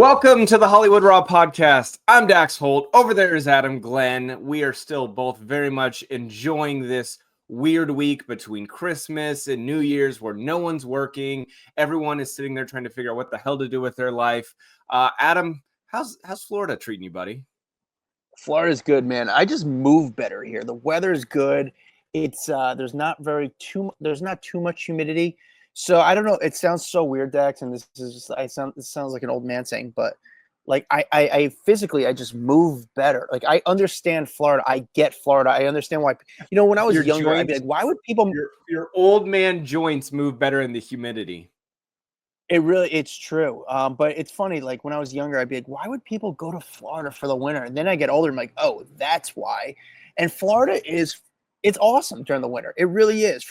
Welcome to the Hollywood Raw podcast. I'm Dax Holt. Over there is Adam Glyn. We are still both very much enjoying this weird week between Christmas and New Year's where no one's working. Everyone is sitting there trying to figure out what the hell to do with their life. Adam, how's Florida treating you, buddy? Florida's good, man. I just move better here. The weather's good. It's there's not too much humidity. So I don't know. It sounds so weird, Dax, and this sounds like an old man saying, but like I physically I just move better. Like I understand Florida. I get Florida. I understand why. When I was younger, I'd be like, why would people? Your old man joints move better in the humidity. It's true. But it's funny. Like when I was younger, I'd be like, why would people go to Florida for the winter? And then I get older, I'm like, oh, that's why. And Florida it's awesome during the winter. It really is.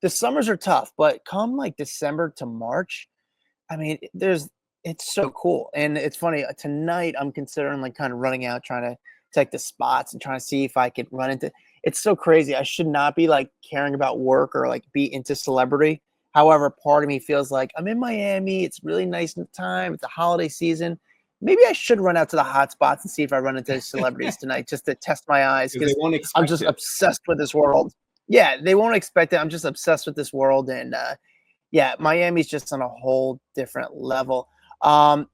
The summers are tough, but come like December to March, I mean, it's so cool. And it's funny, tonight I'm considering like kind of running out, trying to take the spots and trying to see if I could run into. It's so crazy. I should not be like caring about work or like be into celebrity. However, part of me feels like I'm in Miami. It's really nice time. It's the holiday season. Maybe I should run out to the hot spots and see if I run into celebrities tonight just to test my eyes because I'm just obsessed with this world. Yeah, they won't expect it. I'm just obsessed with this world. And Miami's just on a whole different level.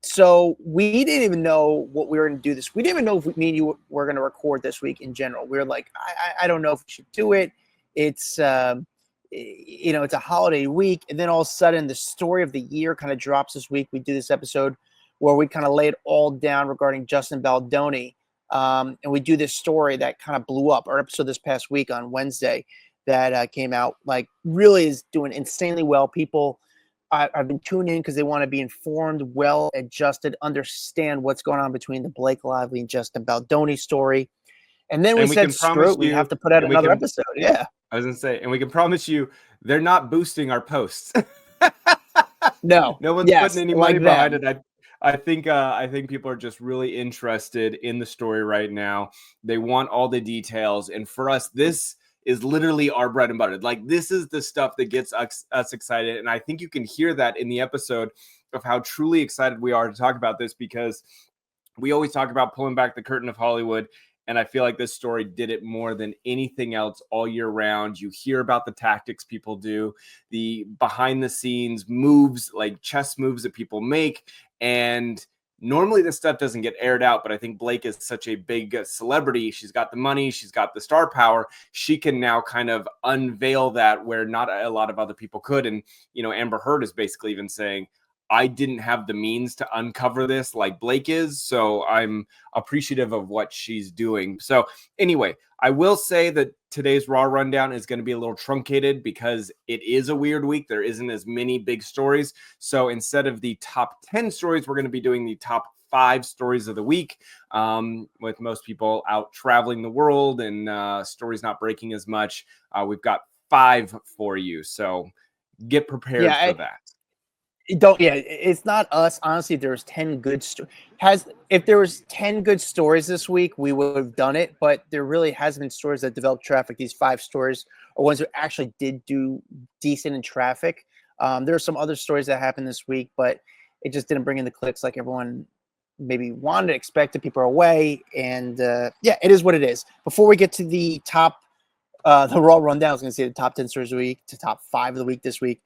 So we didn't even know what we were going to do this. We didn't even know if me and you were going to record this week in general. We were like, I don't know if we should do it. It's, it's a holiday week. And then all of a sudden the story of the year kind of drops this week. We do this episode where we kind of lay it all down regarding Justin Baldoni. And we do this story that kind of blew up. Our episode this past week on Wednesday that came out, like, really is doing insanely well. People I've been tuning in because they want to be informed, well adjusted, understand what's going on between the Blake Lively and Justin Baldoni story. And then we said, screw it, we have to put out another episode. Yeah. I was going to say, and we can promise you they're not boosting our posts. No one's putting any money behind it. I think people are just really interested in the story right now. They want all the details. And for us, this is literally our bread and butter. Like, this is the stuff that gets us excited. And I think you can hear that in the episode of how truly excited we are to talk about this, because we always talk about pulling back the curtain of Hollywood. And I feel like this story did it more than anything else all year round. You hear about the tactics people do, the behind the scenes moves, like chess moves that people make. And normally this stuff doesn't get aired out, but I think Blake is such a big celebrity. She's got the money. She's got the star power. She can now kind of unveil that where not a lot of other people could. And, Amber Heard is basically even saying, I didn't have the means to uncover this like Blake is. So I'm appreciative of what she's doing. So anyway, I will say that today's Raw Rundown is going to be a little truncated because it is a weird week. There isn't as many big stories. So instead of the top 10 stories, we're going to be doing the top 5 stories of the week, with most people out traveling the world and stories not breaking as much. We've got 5 for you. So get prepared for that. It's not us. Honestly, if there was 10 good if there was 10 good stories this week, we would have done it. But there really hasn't been stories that developed traffic. These 5 stories are ones that actually did do decent in traffic. There are some other stories that happened this week, but it just didn't bring in the clicks like everyone maybe wanted to expect. People are away, and it is what it is. Before we get to the top, the Raw Rundown, I was going to say the top 10 stories of the week to top 5 of the week this week.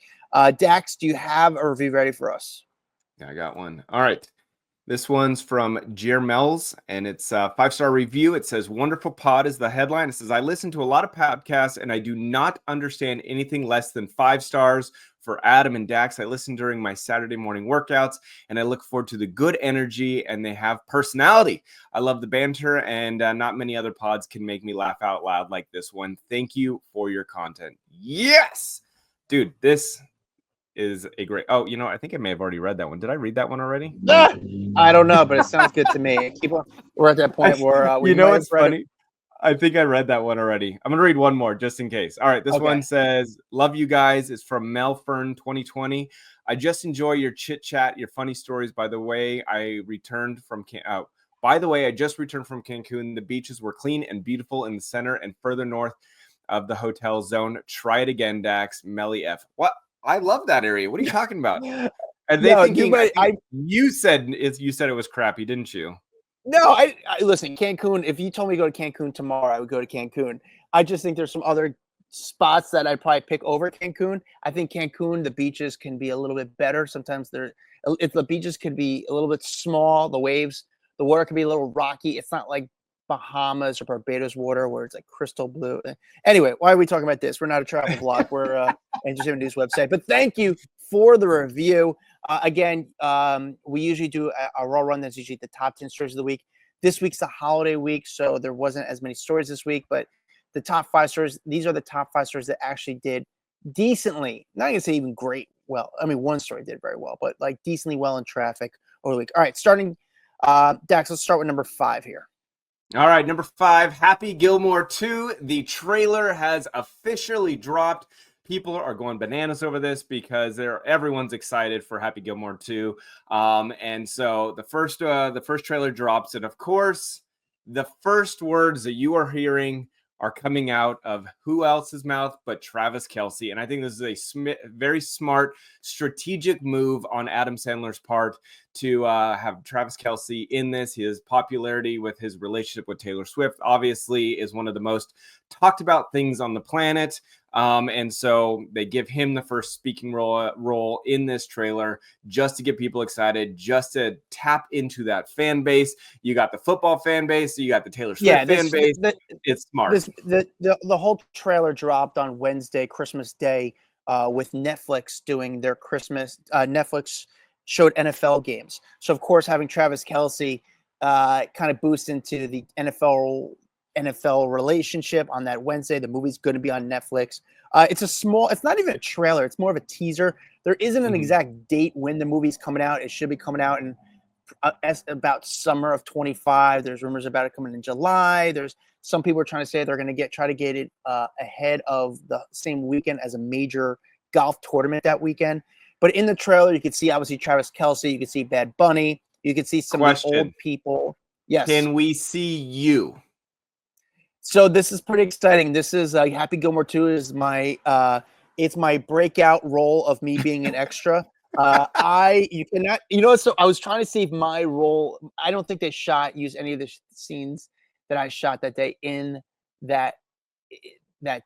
Dax, do you have a review ready for us? Yeah, I got one. All right. This one's from Jermels, and it's a 5-star review. It says, "Wonderful pod" is the headline. It says, "I listen to a lot of podcasts, and I do not understand anything less than 5 stars for Adam and Dax. I listen during my Saturday morning workouts, and I look forward to the good energy, and they have personality. I love the banter, and not many other pods can make me laugh out loud like this one. Thank you for your content." Yes! Dude, this is a great. Oh, I think I may have already read that one. Did I read that one already? I don't know, but it sounds good to me. We're at that point where it's funny. I think I read that one already. I'm gonna read one more just in case. All right, this one says, "Love you guys." It's from Melfern 2020. "I just enjoy your chit chat, your funny stories. By the way, I just returned from Cancun. The beaches were clean and beautiful in the center and further north of the hotel zone. Try it again, Dax. Melly F." What? I love that area. What are you talking about? Are they thinking? You said it was crappy, didn't you? No, I listen. Cancun. If you told me to go to Cancun tomorrow, I would go to Cancun. I just think there's some other spots that I'd probably pick over Cancun. I think Cancun, the beaches can be a little bit better. Sometimes if the beaches could be a little bit small, the water can be a little rocky. It's not like Bahamas or Barbados water where it's like crystal blue. Anyway, why are we talking about this? We're not a travel blog. We're an entertainment news website. But thank you for the review. Again, we usually do a raw run that's usually the top 10 stories of the week. This week's the holiday week, so there wasn't as many stories this week, but the top 5 stories, these are the top 5 stories that actually did decently, not going to say even great well. I mean, one story did very well, but like decently well in traffic over the week. All right, starting, Dax, let's start with number 5 here. All right, number 5, Happy Gilmore 2. The trailer has officially dropped. People are going bananas over this because everyone's excited for Happy Gilmore 2. And so the first trailer drops, and of course, the first words that you are hearing are coming out of who else's mouth but Travis Kelce. And I think this is a very smart strategic move on Adam Sandler's part to have Travis Kelce in this. His popularity with his relationship with Taylor Swift obviously is one of the most talked about things on the planet. And so they give him the first speaking role in this trailer just to get people excited, just to tap into that fan base. You got the football fan base, you got the Taylor Swift fan base. It's smart. The whole trailer dropped on Wednesday, Christmas Day, with Netflix doing their Christmas. Netflix showed NFL games. So, of course, having Travis Kelce kind of boost into the NFL relationship on that Wednesday. The movie's going to be on Netflix. It's not even a trailer. It's more of a teaser. There isn't an exact date when the movie's coming out. It should be coming out in about summer of 25. There's rumors about it coming in July. There's some people are trying to say they're going to try to get it ahead of the same weekend as a major golf tournament that weekend. But in the trailer, you can see obviously Travis Kelce. You can see Bad Bunny. You can see some of the old people. Yes. Can we see you? So this is pretty exciting. This is Happy Gilmore 2 is my it's my breakout role of me being an extra. So I was trying to save my role. I don't think they use any of the scenes that I shot that day in that day.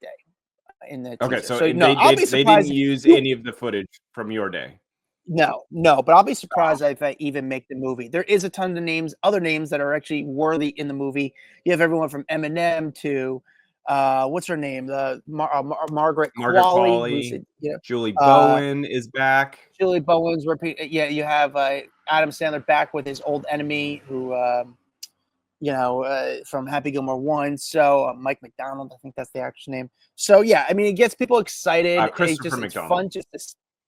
In the okay, teaser. so they didn't use any of the footage from your day. No, but I'll be surprised if I even make the movie. There is a ton of other names that are actually worthy in the movie. You have everyone from Eminem to what's her name? The Margaret Qualley. Julie Bowen is back. Julie Bowen's repeat. Yeah, you have Adam Sandler back with his old enemy who from Happy Gilmore 1. So Mike McDonald, I think that's the actor's name. So yeah, I mean, it gets people excited. Christopher McDonald.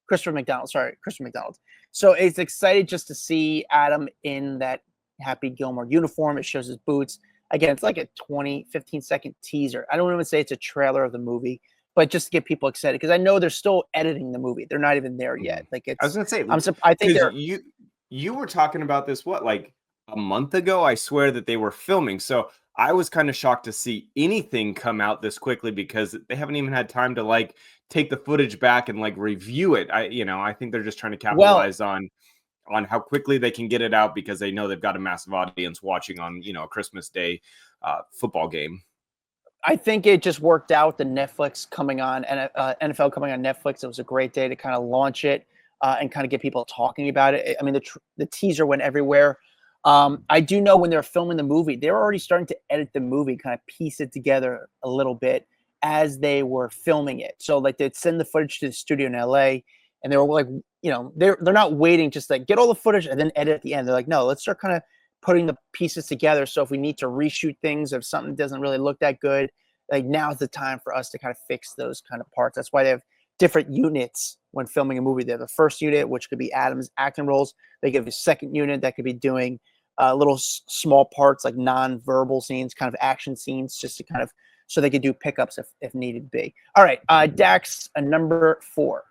Christopher McDonald. So it's excited just to see Adam in that Happy Gilmore uniform. It shows his boots. Again, it's like a 15-second teaser. I don't even say it's a trailer of the movie, but just to get people excited because I know they're still editing the movie. They're not even there yet. Like I was gonna say, I think you were talking about this like a month ago. I swear that they were filming. So I was kind of shocked to see anything come out this quickly because they haven't even had time to take the footage back and review it. I think they're just trying to capitalize on how quickly they can get it out because they know they've got a massive audience watching on, a Christmas Day football game. I think it just worked out. The Netflix coming on and NFL coming on Netflix. It was a great day to kind of launch it and kind of get people talking about it. I mean, the teaser went everywhere. I do know when they're filming the movie, they were already starting to edit the movie, kind of piece it together a little bit as they were filming it. So they'd send the footage to the studio in LA and they were they're not waiting just get all the footage and then edit at the end. They're like, no, let's start kind of putting the pieces together. So if we need to reshoot things, if something doesn't really look that good, now's the time for us to kind of fix those kind of parts. That's why they have different units when filming a movie. They have a first unit, which could be Adam's acting roles. They give a second unit that could be doing little small parts like non-verbal scenes, kind of action scenes, just to kind of so they could do pickups if needed be. All right, Dax, number 4.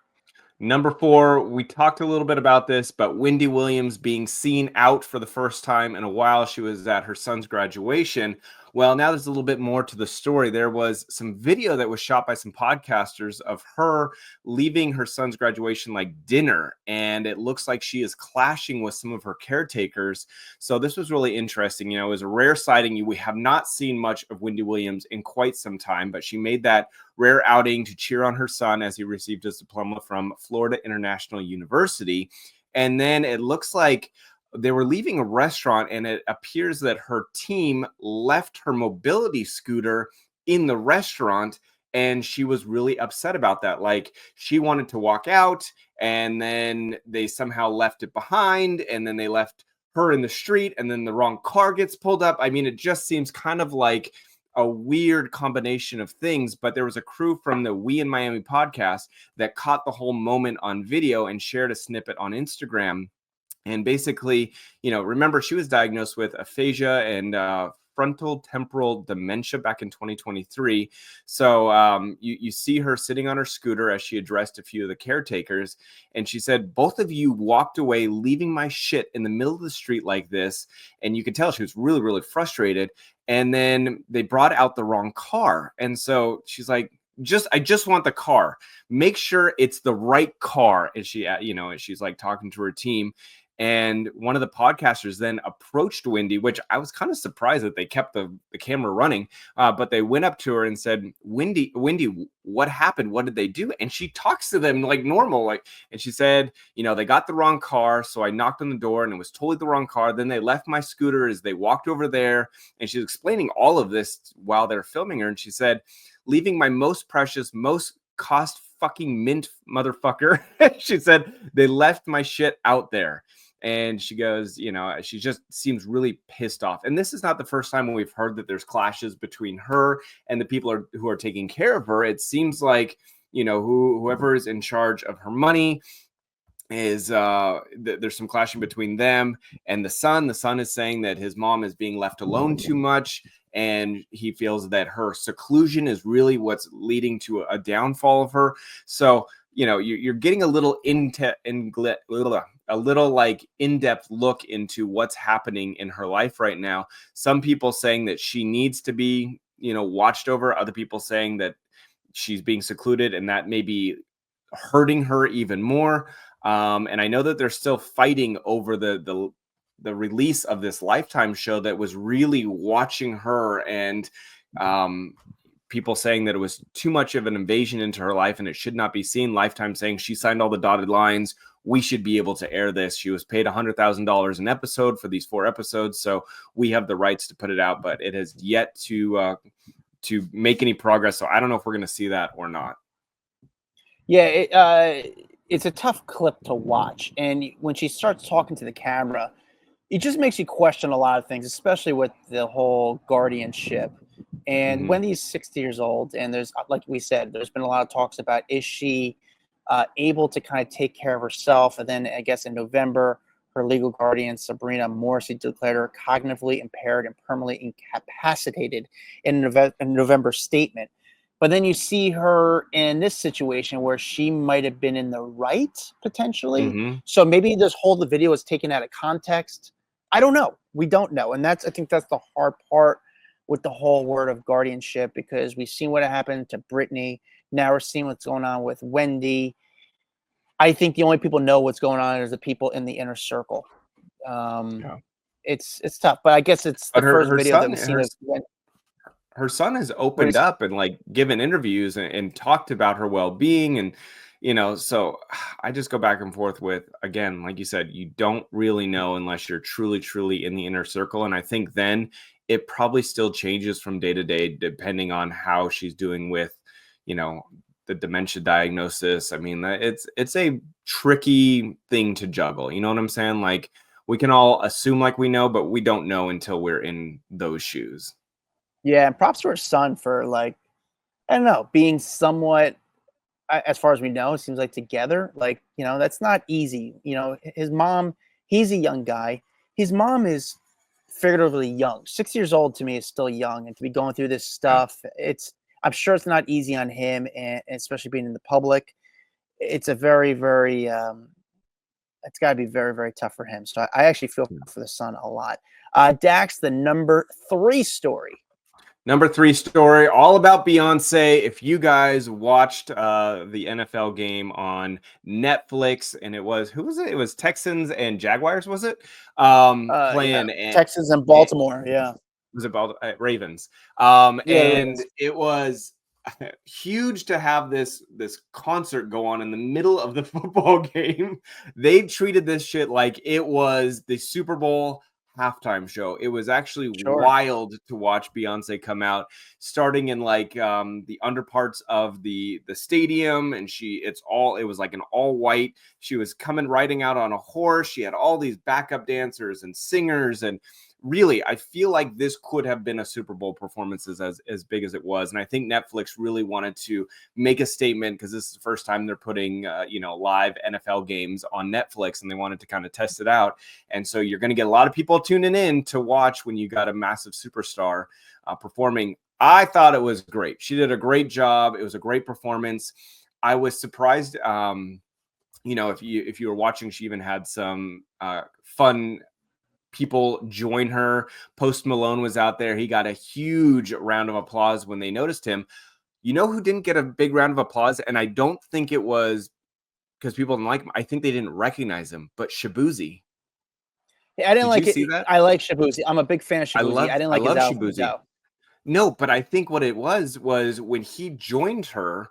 Number 4, we talked a little bit about this, but Wendy Williams being seen out for the first time in a while. She was at her son's graduation. Well, now there's a little bit more to the story. There was some video that was shot by some podcasters of her leaving her son's graduation like dinner, and it looks like she is clashing with some of her caretakers. So this was really interesting. It was a rare sighting. We have not seen much of Wendy Williams in quite some time, but she made that rare outing to cheer on her son as he received his diploma from Florida International University. And then it looks like they were leaving a restaurant, and it appears that her team left her mobility scooter in the restaurant, and she was really upset about that. Like, she wanted to walk out, and then they somehow left it behind, and then they left her in the street, and then the wrong car gets pulled up. I mean, it just seems kind of like a weird combination of things, but there was a crew from the We in Miami podcast that caught the whole moment on video and shared a snippet on Instagram. And basically, remember, she was diagnosed with aphasia and frontal temporal dementia back in 2023. So you see her sitting on her scooter as she addressed a few of the caretakers. And she said, both of you walked away, leaving my shit in the middle of the street like this. And you could tell she was really, really frustrated. And then they brought out the wrong car. And so she's like, I just want the car. Make sure it's the right car. And she's like talking to her team. And one of the podcasters then approached Wendy, which I was kind of surprised that they kept the camera running. But they went up to her and said, Wendy, what happened? What did they do? And she talks to them like normal. And she said, they got the wrong car. So I knocked on the door and it was totally the wrong car. Then they left my scooter as they walked over there. And she's explaining all of this while they're filming her. And she said, leaving my most precious, most cost fucking mint motherfucker. She said, they left my shit out there. And she goes, she just seems really pissed off. And this is not the first time we've heard that there's clashes between her and the people who are taking care of her. It seems like, whoever is in charge of her money is there's some clashing between them and the son. The son is saying that his mom is being left alone too much, and he feels that her seclusion is really what's leading to a downfall of her. So you're getting a little like in-depth look into what's happening in her life right now. Some people saying that she needs to be watched over, other people saying that she's being secluded and that may be hurting her even more. And I know that they're still fighting over the release of this Lifetime show that was really watching her, and people saying that it was too much of an invasion into her life and it should not be seen. Lifetime saying she signed all the dotted lines. We should be able to air this. She was paid $100,000 an episode for these 4 episodes, so we have the rights to put it out, but it has yet to make any progress. So I don't know if we're going to see that or not. Yeah, it's a tough clip to watch, and when she starts talking to the camera, it just makes you question a lot of things, especially with the whole guardianship. And Wendy's 60 years old, and there's, like we said, there's been a lot of talks about, is she able to kind of take care of herself? And then I guess in November, her legal guardian, Sabrina Morrissey, declared her cognitively impaired and permanently incapacitated in a November statement. But then you see her in this situation where she might have been in the right, potentially. So maybe the video is taken out of context. I don't know. We don't know. And I think that's the hard part with the whole word of guardianship, because we've seen what happened to Britney. Now we're seeing what's going on with Wendy. I think the only people know what's going on is the people in the inner circle. It's tough, but I guess it's the first video that we've seen of Wendy. Her son has opened up and like given interviews and talked about her well-being, and so I just go back and forth with, again, like you said, you don't really know unless you're truly in the inner circle. And I think then it probably still changes from day to day depending on how she's doing with the dementia diagnosis. I mean, it's a tricky thing to juggle, you know what I'm saying? Like, we can all assume like we know, but we don't know until we're in those shoes. Yeah, and props to her son for, like, I don't know, being somewhat, as far as we know, it seems like together. Like, that's not easy. His mom, he's a young guy. His mom is figuratively young. 6 years old to me is still young, and to be going through this stuff, I'm sure it's not easy on him, and especially being in the public. It's a very, very, it's got to be very, very tough for him. So I actually feel for the son a lot. Dax, the number 3 story. Number 3 story, all about Beyonce. If you guys watched the NFL game on Netflix, and it was, who was it? It was Texans and Jaguars, was it? Yeah, Playing, and Texas and Baltimore. Yeah, was about Ravens. yeah, the And Ravens. it was huge to have this concert go on in the middle of the football game. They treated this shit like it was the Super Bowl halftime show. It was actually Sure. wild to watch Beyonce come out, starting in like the underparts of the stadium, and it was like an all white. She was coming riding out on a horse. She had all these backup dancers and singers, and really, I feel like this could have been a Super Bowl performance as big as it was. And I think Netflix really wanted to make a statement, because this is the first time they're putting, live NFL games on Netflix, and they wanted to kind of test it out. And so you're going to get a lot of people tuning in to watch when you got a massive superstar performing. I thought it was great. She did a great job. It was a great performance. I was surprised. If you were watching, she even had some fun people join her. Post Malone was out there. He got a huge round of applause when they noticed him. You know who didn't get a big round of applause? And I don't think it was because people didn't like him. I think they didn't recognize him, but Shabuzi. Yeah, I didn't Did like you it. see that? I like Shabuzi. I'm a big fan of Shabuzi. I didn't I like his love outfit Shabuzi. though. No, but I think what it was when he joined her,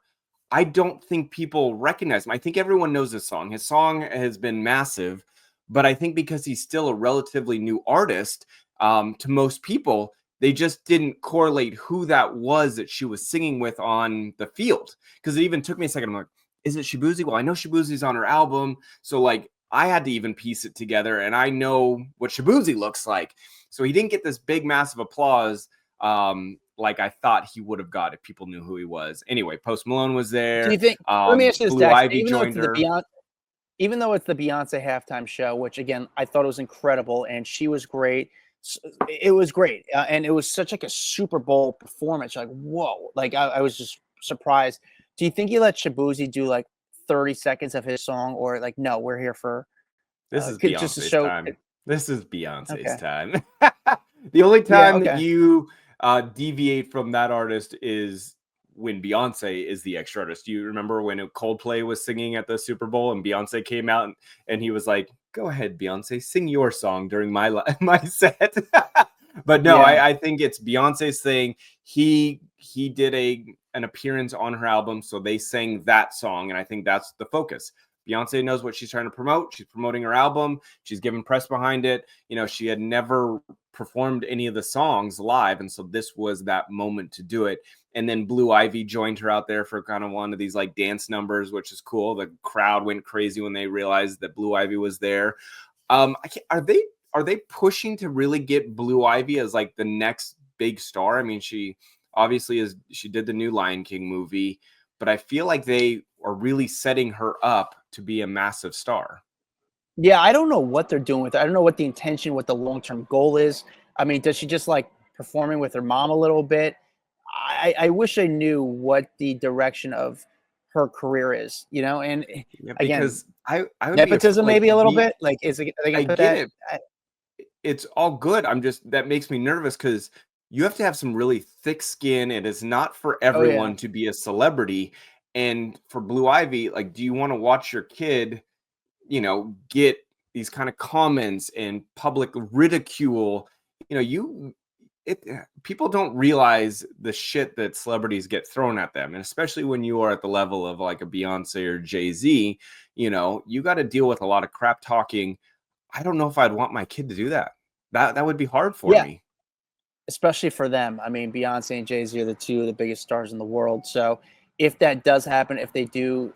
I don't think people recognize him. I think everyone knows his song. His song has been massive, but I think because he's still a relatively new artist, to most people, they just didn't correlate who that was that she was singing with on the field. Because it even took me a second. I'm like, is it Shabuzi? Well, I know Shabuzi's on her album, so like I had to even piece it together, and I know what Shabuzi looks like. So he didn't get this big, massive applause like I thought he would have got if people knew who he was. Anyway, Post Malone was Do you there. think? Let me ask you this, Blue Dax. Ivy joined her. Even though it's the Beyonce halftime show, which again I thought it was incredible, and she was great. It was great, and it was such like a Super Bowl performance. Like, whoa! Like I was just surprised. Do you think you let Shabuzi do like 30 seconds of his song, or like, no, we're here for This is just to Beyonce's show? time. This is Beyonce's Okay. time. The only Yeah. time that Okay. you deviate from that artist is when Beyonce is the extra artist. Do you remember when Coldplay was singing at the Super Bowl and Beyonce came out and he was like, "Go ahead, Beyonce, sing your song during my set." But no, Yeah. I think it's Beyonce's thing. He did an appearance on her album, so they sang that song, and I think that's the focus. Beyonce knows what she's trying to promote. She's promoting her album. She's giving press behind it. She had never performed any of the songs live, and so this was that moment to do it. And then Blue Ivy joined her out there for kind of one of these like dance numbers, which is cool. The crowd went crazy when they realized that Blue Ivy was there. Are they pushing to really get Blue Ivy as like the next big star? I mean, she obviously she did the new Lion King movie, but I feel like they are really setting her up to be a massive star. Yeah, I don't know what they're doing with it. I don't know what the intention, what the long-term goal is. I mean, does she just like performing with her mom a little bit? I wish I knew what the direction of her career is, and Yeah, again, because I would be nepotism like maybe a little bit. Like, are they I gonna put get that? it. It's all good. That makes me nervous because you have to have some really thick skin. It is not for Oh yeah. everyone to be a celebrity. And for Blue Ivy, like, do you want to watch your kid, get these kind of comments and public ridicule? People don't realize the shit that celebrities get thrown at them, and especially when you are at the level of like a Beyonce or Jay-Z, you got to deal with a lot of crap talking. I don't know if I'd want my kid to do that. That would be hard for Yeah, me. especially for them. I mean, Beyonce and Jay-Z are the two of the biggest stars in the world. So if that does happen, if they do,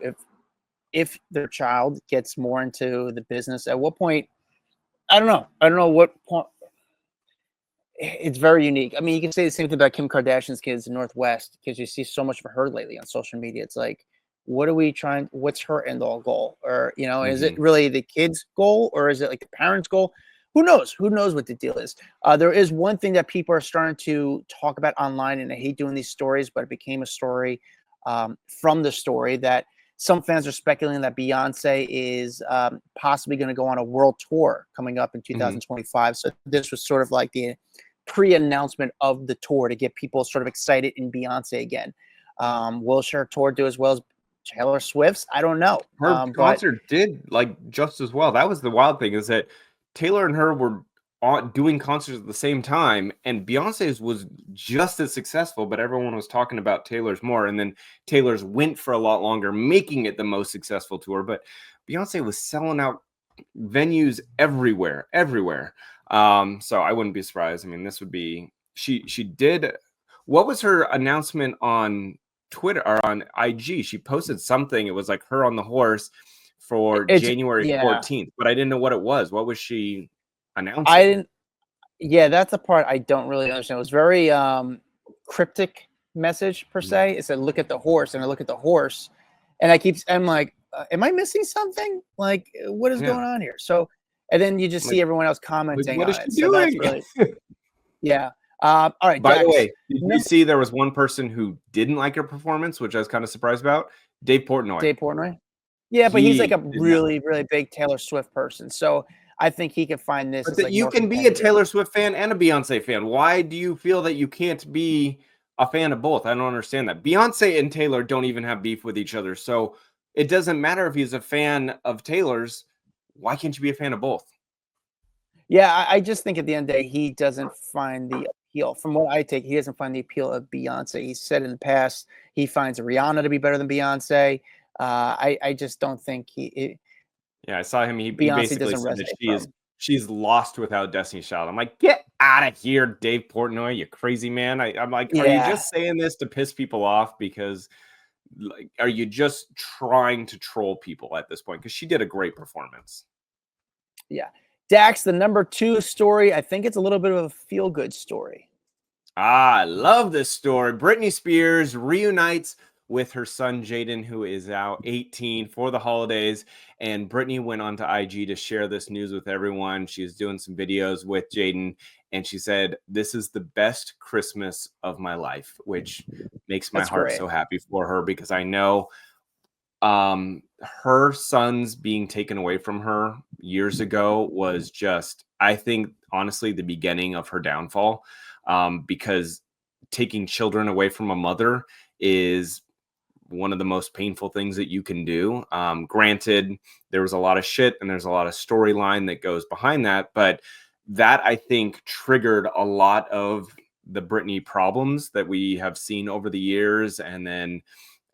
if their child gets more into the business, at what point? I don't know. I don't know what point. It's very unique. I mean, you can say the same thing about Kim Kardashian's kids in Northwest, because you see so much of her lately on social media. It's like, what are we trying? What's her end all goal? Or, is it Mhm. really the kid's goal, or is it like the parents' goal? Who knows? Who knows what the deal is? There is one thing that people are starting to talk about online, and I hate doing these stories, but it became a story from the story that some fans are speculating that Beyonce is possibly going to go on a world tour coming up in Mhm. 2025. So this was sort of like the pre-announcement of the tour to get people sort of excited in Beyonce again. Will her tour do as well as Taylor Swift's? I don't know. Her concert did like just as well. That was the wild thing, is that Taylor and her were doing concerts at the same time, and Beyonce's was just as successful, but everyone was talking about Taylor's more. And then Taylor's went for a lot longer, making it the most successful tour. But Beyonce was selling out venues everywhere. So I wouldn't be surprised. I mean, this would be she did. What was her announcement on Twitter or on IG? She posted something. It was like her on the horse for January 14th, but I didn't know what it was. What was she announcing? I didn't. Yeah, that's the part I don't really understand. It was very cryptic message per se. It said, "Look at the horse," and I look at the horse, and I'm like, am I missing something? Like, what is going on here? So, and then you just see everyone else commenting. What is on she it. doing? So that's really, yeah. All right. By the way, did you see there was one person who didn't like her performance, which I was kind of surprised about? Dave Portnoy. Dave Portnoy. Yeah, but he's like a really, really big Taylor Swift person. So I think he could find this. But you can be a Taylor Swift fan and a Beyonce fan. Why do you feel that you can't be a fan of both? I don't understand that. Beyonce and Taylor don't even have beef with each other. So it doesn't matter if he's a fan of Taylor's. Why can't you be a fan of both? Yeah, I just think at the end of the day, he doesn't find the appeal. From what I take, he doesn't find the appeal of Beyonce. He said in the past he finds Rihanna to be better than Beyonce. I just don't think he. Yeah, I saw him. He basically said that she's lost without Destiny's Child. I'm like, get out of here, Dave Portnoy, you crazy man. I'm like, are you just saying this to piss people off? Because like, are you just trying to troll people at this point? Because she did a great performance. Yeah. Dax, the number 2 story, I think it's a little bit of a feel-good story. I love this story. Britney Spears reunites with her son Jaden, who is now 18 for the holidays. And Britney went on to IG to share this news with everyone. She's doing some videos with Jaden, and she said, "This is the best Christmas of my life," which makes my heart so happy for her, because I know her sons being taken away from her years ago was just, I think, honestly, the beginning of her downfall, because taking children away from a mother is one of the most painful things that you can do. Granted, there was a lot of shit and there's a lot of storyline that goes behind that, but that, I think, triggered a lot of the Britney problems that we have seen over the years. And then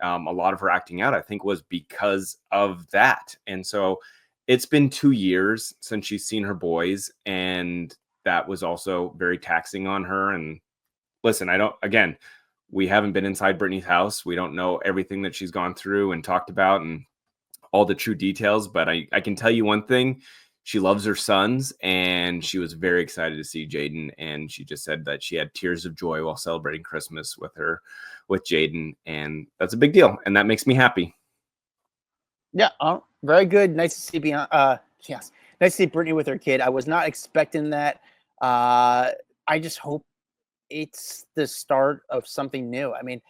a lot of her acting out, I think, was because of that. And so it's been 2 years since she's seen her boys, and that was also very taxing on her. And listen, we haven't been inside Britney's house. We don't know everything that she's gone through and talked about and all the true details. But I can tell you one thing. She loves her sons, and she was very excited to see Jaden. And she just said that she had tears of joy while celebrating Christmas with Jaden. And that's a big deal. And that makes me happy. Yeah. Very good. Nice to see nice to see Britney with her kid. I was not expecting that. I just hope it's the start of something new. I mean,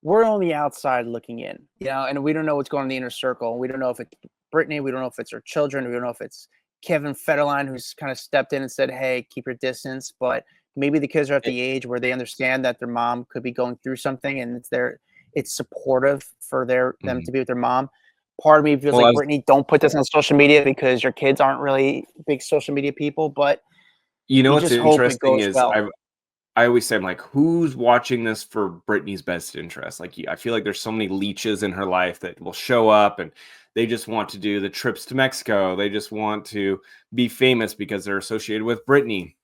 we're on the outside looking in, and we don't know what's going on in the inner circle. We don't know if it's Britney. We don't know if it's her children. We don't know if it's Kevin Federline, who's kind of stepped in and said, "Hey, keep your distance." But maybe the kids are at the age where they understand that their mom could be going through something, and it's supportive for them to be with their mom. Part of me feels like, Britney, don't put this on social media because your kids aren't really big social media people. But what's interesting is I always say, I'm like, who's watching this for Britney's best interest? Like, I feel like there's so many leeches in her life that will show up and they just want to do the trips to Mexico. They just want to be famous because they're associated with Britney.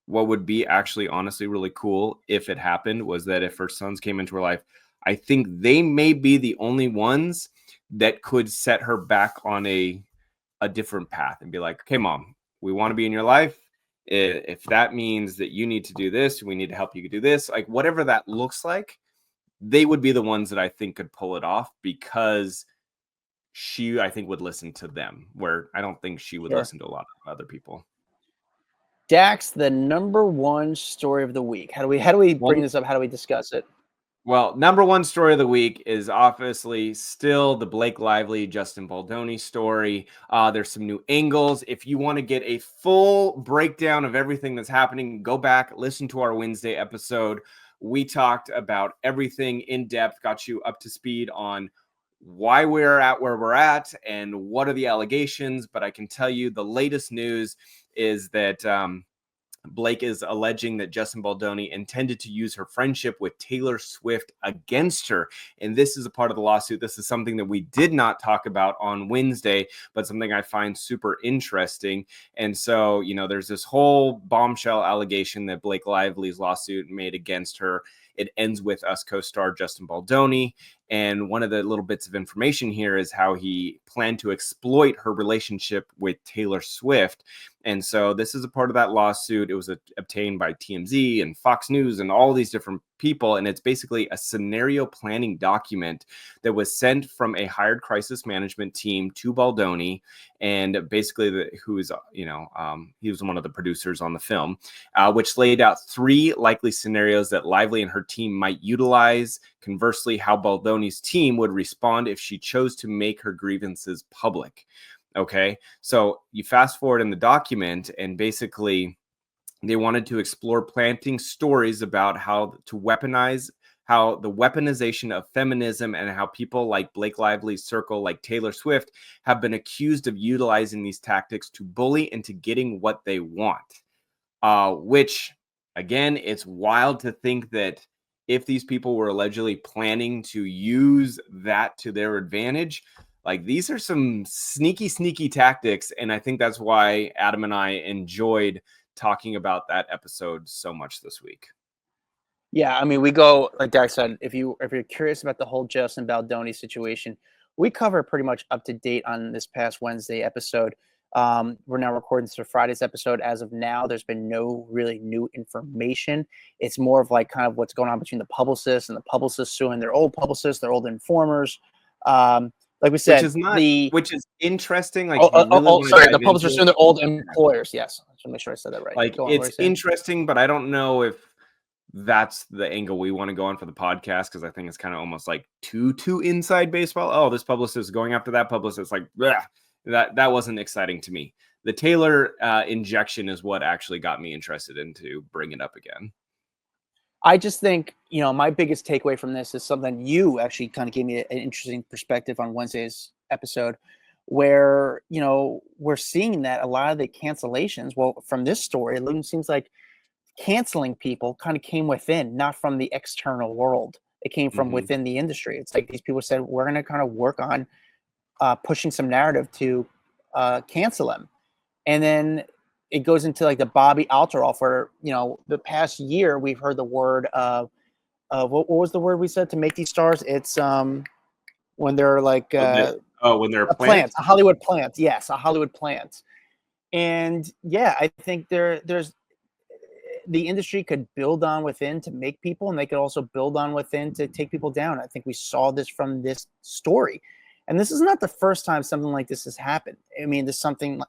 What would be actually honestly really cool if it happened was that if her sons came into her life, I think they may be the only ones that could set her back on a different path and be like, "Okay, mom, we want to be in your life. If that means that you need to do this, we need to help you do this," like whatever that looks like, they would be the ones that I think could pull it off, because she, I think, would listen to them, where I don't think she would listen to a lot of other people. Dax, the number 1 story of the week. How do we bring this up? How do we discuss it? Well, number one story of the week is obviously still the Blake Lively, Justin Baldoni story. There's some new angles. If you want to get a full breakdown of everything that's happening, go back, listen to our Wednesday episode. We talked about everything in depth, got you up to speed on why we're at where we're at and what are the allegations. But I can tell you the latest news is that Blake is alleging that Justin Baldoni intended to use her friendship with Taylor Swift against her. And this is a part of the lawsuit. This is something that we did not talk about on Wednesday, but something I find super interesting. And so, there's this whole bombshell allegation that Blake Lively's lawsuit made against her. It ends with us co-star Justin Baldoni. And one of the little bits of information here is how he planned to exploit her relationship with Taylor Swift. And so this is a part of that lawsuit. It was obtained by TMZ and Fox News and all these different people. And it's basically a scenario planning document that was sent from a hired crisis management team to Baldoni. And basically he was one of the producers on the film, which laid out 3 likely scenarios that Lively and her team might utilize. Conversely, how Baldoni's team would respond if she chose to make her grievances public. Okay, so you fast forward in the document, and basically they wanted to explore planting stories about how the weaponization of feminism and how people like Blake Lively's circle, like Taylor Swift, have been accused of utilizing these tactics to bully into getting what they want. Which, again, it's wild to think that if these people were allegedly planning to use that to their advantage, like, these are some sneaky tactics. And I think that's why Adam and I enjoyed talking about that episode so much this week. Yeah, I mean, we go, like Dax said, if you're curious about the whole Justin Baldoni situation, we cover pretty much up to date on this past Wednesday episode. We're now recording this for Friday's episode. As of now, there's been no really new information. It's more of like kind of what's going on between the publicists and the publicists suing their old publicists, their old informers. Like we said, which is interesting. Like, the publicists suing their old employers. Yes, I should make sure I said that right. Like, it's interesting, but I don't know if that's the angle we want to go on for the podcast, because I think it's kind of almost like too inside baseball. Oh, this publicist is going after that publicist. Like, bleh, that wasn't exciting to me. The Taylor injection is what actually got me interested into bring it up again. I just think, my biggest takeaway from this is something you actually kind of gave me an interesting perspective on Wednesday's episode, where, we're seeing that a lot of the cancellations, well, from this story, it seems like canceling people kind of came within, not from the external world. It came from within the industry. It's like these people said, we're going to kind of work on pushing some narrative to cancel him. And then it goes into like the Bobby Alteroff, where, the past year we've heard the word of what was the word we said to make these stars? It's when they're like when they're plants, a Hollywood plant. Yes, a Hollywood plant. And yeah, I think there's the industry could build on within to make people, and they could also build on within to take people down. I think we saw this from this story. And this is not the first time something like this has happened. I mean, there's something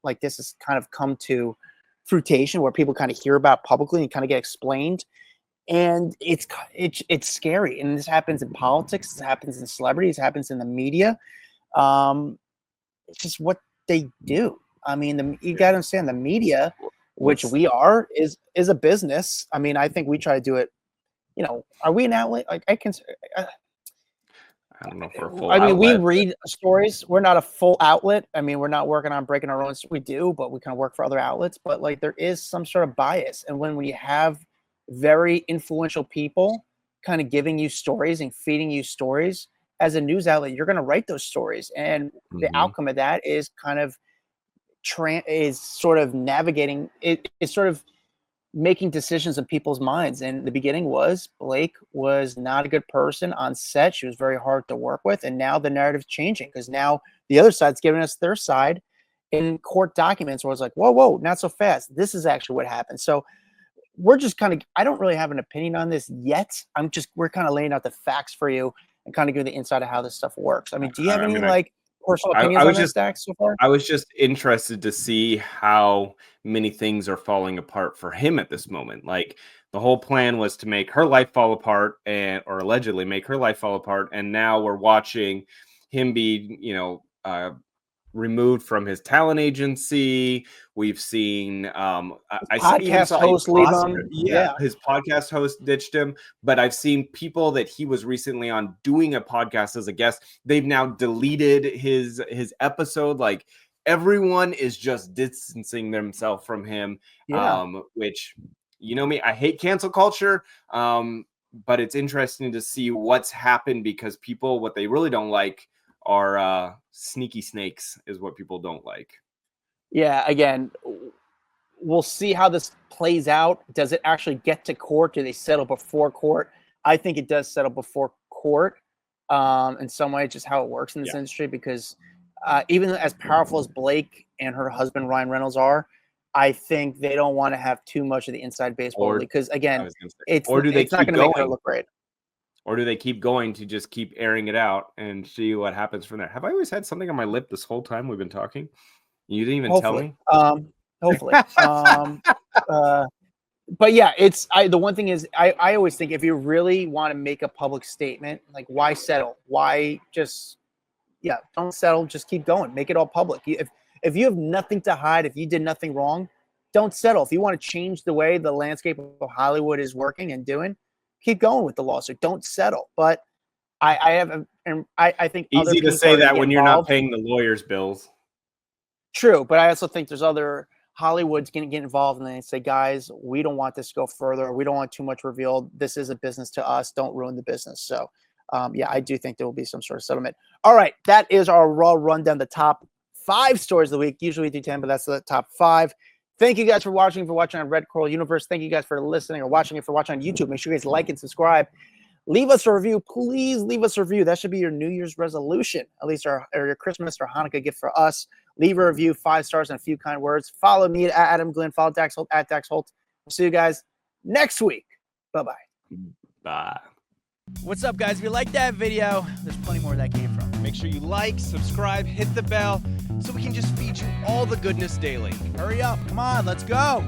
like this has kind of come to fruition, where people kind of hear about publicly and kind of get explained. And it's scary. And this happens in politics. This happens in celebrities. It happens in the media. It's just what they do. I mean, you got to understand, the media, which we are, is a business. I mean, I think we try to do it. Are we an outlet? Like, I don't know if we're a full outlet. We read stories. We're not a full outlet. I mean, we're not working on breaking our own. We do, but we kind of work for other outlets. But like, there is some sort of bias. And when we have very influential people kind of giving you stories and feeding you stories, as a news outlet, you're going to write those stories. And the outcome of that is kind of is sort of navigating it. It's sort of making decisions in people's minds. And the beginning was Blake was not a good person on set. She was very hard to work with. And now the narrative's changing, because now the other side's giving us their side in court documents, where it's like, whoa, not so fast. This is actually what happened. So we're just kind of, I don't really have an opinion on this yet. We're kind of laying out the facts for you and kind of giving the inside of how this stuff works. I mean, do you have any personal opinions on this, Dax, so far? I was just interested to see how many things are falling apart for him at this moment. Like the whole plan was to make her life fall apart or allegedly make her life fall apart. And now we're watching him be, removed from his talent agency. We've seen Podcast host leave him. Yeah, his podcast host ditched him. But I've seen people that he was recently on doing a podcast as a guest. They've now deleted his episode. Like everyone is just distancing themselves from him. Which, you know me, I hate cancel culture. But it's interesting to see what's happened because people, what they really don't like are sneaky snakes is what people don't like. Yeah, again, we'll see how this plays out. Does it actually get to court? Do they settle before court? I think it does settle before court in some way, just how it works in this industry, because even as powerful as Blake and her husband Ryan Reynolds are, I think they don't want to have too much of the inside baseball because, again, it's not going to make her look great. Or do they keep going to just keep airing it out and see what happens from there? Have I always had something on my lip this whole time we've been talking? You didn't even tell me? Hopefully. But yeah, the one thing is I always think if you really want to make a public statement, like why settle? Why just, don't settle. Just keep going. Make it all public. If you have nothing to hide, if you did nothing wrong, don't settle. If you want to change the way the landscape of Hollywood is working and doing, keep going with the lawsuit. Don't settle. But I think easy to say that when you're not paying the lawyers' bills. True, but I also think there's other Hollywood's going to get involved and they say, guys, we don't want this to go further. We don't want too much revealed. This is a business to us. Don't ruin the business. So, I do think there will be some sort of settlement. All right, that is our raw rundown. The top 5 stories of the week. Usually we do 10, but that's the top 5. Thank you guys for watching on Red Coral Universe. Thank you guys for listening or watching. If you're watching on YouTube, make sure you guys like and subscribe. Leave us a review. Please leave us a review. That should be your New Year's resolution, at least or your Christmas or Hanukkah gift for us. Leave a review, 5 stars, and a few kind words. Follow me at Adam Glyn. Follow Dax Holt at Dax Holt. We'll see you guys next week. Bye-bye. Bye. What's up, guys? If you like that video, there's plenty more where that came from. Make sure you like, subscribe, hit the bell so we can just feed you all the goodness daily. Hurry up. Come on, let's go.